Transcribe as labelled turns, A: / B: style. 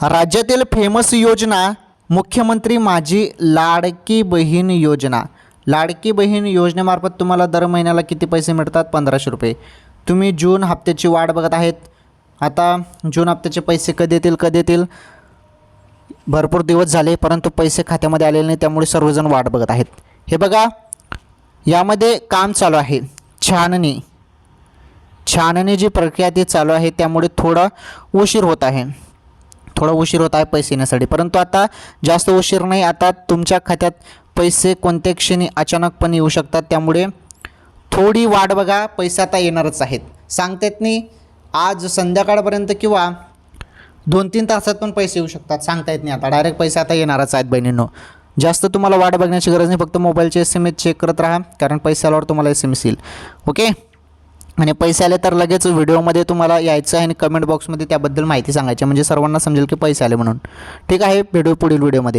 A: राज्यातील फेमस योजना मुख्यमंत्री माझी लाडकी बहीण योजना. लाडकी बहीण योजनेमार्फत तुम्हाला दर महिन्याला किती पैसे मिळतात? 1500 रुपये. तुम्ही जून हप्त्याची वाट बघत आहेत. आता जून हप्त्याचे पैसे कधी येतील? भरपूर दिवस झाले परंतु पैसे खात्यामध्ये आलेले नाही, त्यामुळे सर्वजण वाट बघत आहेत. हे बघा, यामध्ये काम चालू आहे. छाननी जी प्रक्रिया ती चालू आहे, त्यामुळे थोडा उशीर होत आहे पैसे येण्यासाठी. परंतु आता जास्त उशीर नाही. आता तुमच्या खात्यात पैसे कोणत्या क्षणी अचानकपणे येऊ शकतात, त्यामुळे थोडी वाट बघा. पैसे आता येणारच आहेत. सांगता येत नाही, आज संध्याकाळपर्यंत किंवा 2-3 तासात पण पैसे येऊ शकतात. सांगता येत नाही. आता डायरेक्ट पैसे आता येणारच आहेत बहिणींनो. जास्त तुम्हाला वाट बघण्याची गरज नाही. फक्त मोबाईलचे SMS चेक करत राहा, कारण पैसे आल्यावर तुम्हाला SMS येईल. ओके. आणि पैसे आले तर लगेच व्हिडिओमध्ये तुम्हाला यायचं आहे आणि कमेंट बॉक्समध्ये त्याबद्दल माहिती सांगायची, म्हणजे सर्वांना समजेल की पैसे आले म्हणून. ठीक आहे, भेटू पुढील व्हिडिओमध्ये.